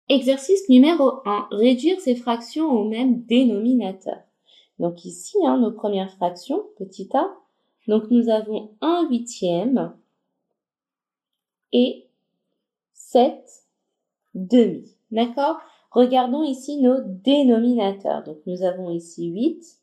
Exercice numéro 1. Réduire ces fractions au même dénominateur. Donc ici, nos premières fractions, petit a. Donc nous avons 1/8 et 7/2. D'accord? Regardons ici nos dénominateurs. Donc nous avons ici 8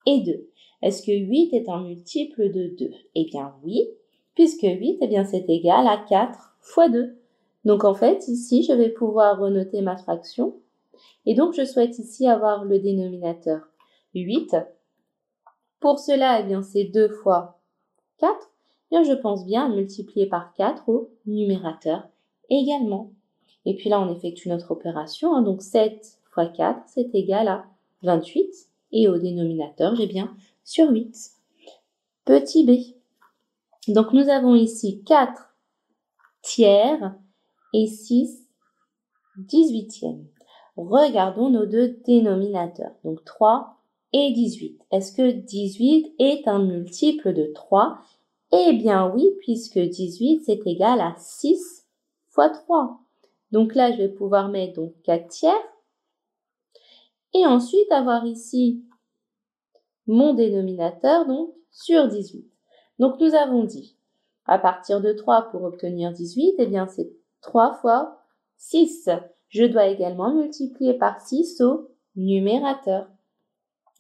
et 2. Est-ce que 8 est un multiple de 2? Eh bien oui, puisque 8, eh bien c'est égal à 4 fois 2. Donc en fait, ici, je vais pouvoir renoter ma fraction. Et donc, je souhaite ici avoir le dénominateur 8. Pour cela, eh bien, c'est 2 fois 4. Eh bien, je pense bien multiplier par 4 au numérateur également. Et puis là, on effectue notre opération. Donc 7 fois 4, c'est égal à 28. Et au dénominateur, j'ai bien sur 8. Petit b. Donc nous avons ici 4 tiers et 6 18e. Regardons nos deux dénominateurs, donc 3 et 18. Est-ce que 18 est un multiple de 3? Eh bien oui, puisque 18, c'est égal à 6 fois 3. Donc là, je vais pouvoir mettre donc 4 tiers. Et ensuite, avoir ici mon dénominateur, donc sur 18. Donc nous avons dit, à partir de 3 pour obtenir 18, eh bien c'est 3 fois 6. Je dois également multiplier par 6 au numérateur.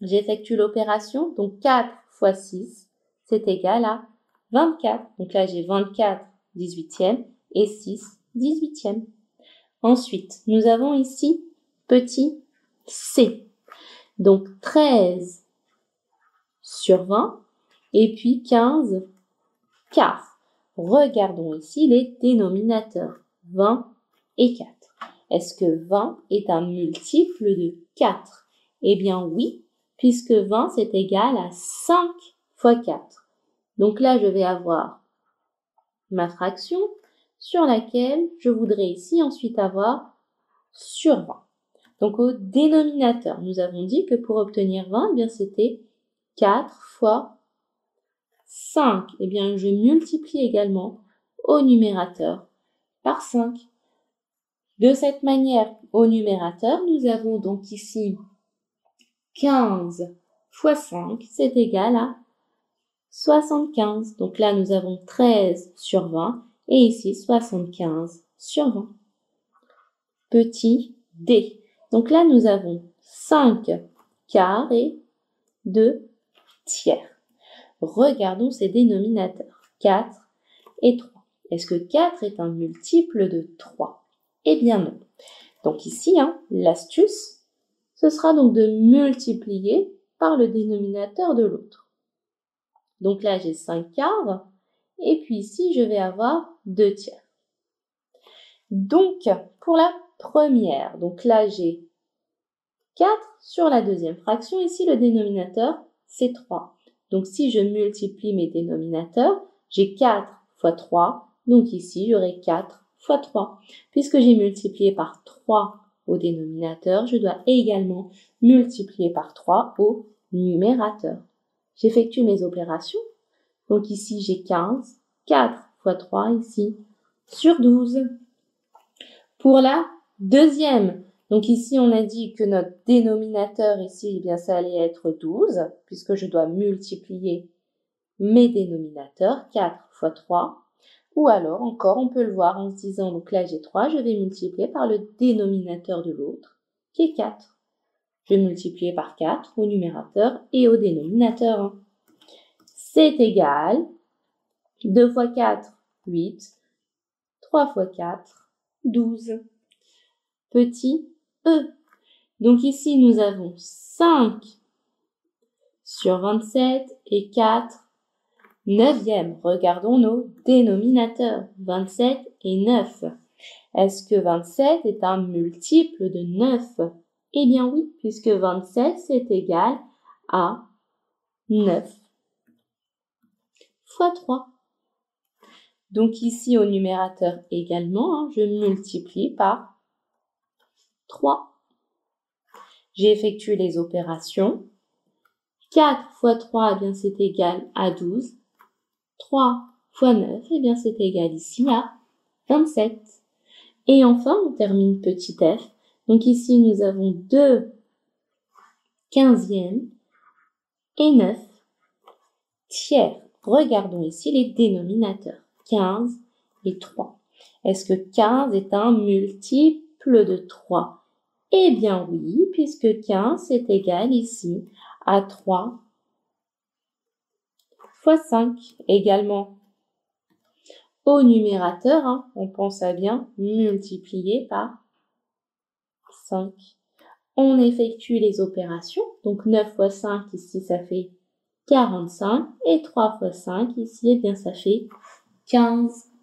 J'effectue l'opération, donc 4 fois 6, c'est égal à 24. Donc là, j'ai 24 18e et 6 18e. Ensuite, nous avons ici petit c. Donc 13 sur 20 et puis 15 quarts. Regardons ici les dénominateurs, 20 et 4. Est-ce que 20 est un multiple de 4? Eh bien oui, puisque 20 c'est égal à 5 fois 4. Donc là, je vais avoir ma fraction sur laquelle je voudrais ici ensuite avoir sur 20. Donc au dénominateur, nous avons dit que pour obtenir 20, eh bien c'était 4 fois 5. Eh bien, je multiplie également au numérateur par 5. De cette manière, au numérateur, nous avons donc ici 15 fois 5, c'est égal à 75. Donc là, nous avons 13 sur 20 et ici 75 sur 20. Petit d. Donc là, nous avons 5 quarts et 2 tiers. Regardons ces dénominateurs, 4 et 3. Est-ce que 4 est un multiple de 3? Eh bien non. Donc ici, l'astuce, ce sera donc de multiplier par le dénominateur de l'autre. Donc là, j'ai 5 quarts, et puis ici, je vais avoir 2 tiers. Donc, pour la première, donc là, j'ai 4 sur la deuxième fraction. Ici, le dénominateur, c'est 3. Donc, si je multiplie mes dénominateurs, j'ai 4 fois 3. Donc ici, j'aurai 4 fois 3. Puisque j'ai multiplié par 3 au dénominateur, je dois également multiplier par 3 au numérateur. J'effectue mes opérations. Donc ici, j'ai 15. 4 fois 3 ici sur 12. Pour la deuxième, donc ici, on a dit que notre dénominateur ici, eh bien, ça allait être 12, puisque je dois multiplier mes dénominateurs, 4 fois 3. Ou alors, encore, on peut le voir en se disant, donc là, j'ai 3, je vais multiplier par le dénominateur de l'autre, qui est 4. Je vais multiplier par 4 au numérateur et au dénominateur. C'est égal, 2 fois 4, 8, 3 fois 4, 12. Petit e. Donc ici, nous avons 5 sur 27 et 4 neuvième. Regardons nos dénominateurs, 27 et 9. Est-ce que 27 est un multiple de 9? Eh bien oui, puisque 27, c'est égal à 9 fois 3. Donc ici, au numérateur également, je multiplie par 3. J'ai effectué les opérations. 4 fois 3, eh bien, c'est égal à 12. 3 fois 9, eh bien, c'est égal ici à 27. Et enfin, on termine petit f. Donc ici, nous avons 2 quinzièmes et 9 tiers. Regardons ici les dénominateurs. 15 et 3. Est-ce que 15 est un multiple de 3? Eh bien oui, puisque 15 est égal ici à 3 fois 5 également. Au numérateur, on pense à bien multiplier par 5. On effectue les opérations. Donc 9 fois 5 ici, ça fait 45. Et 3 fois 5 ici, eh bien ça fait 15.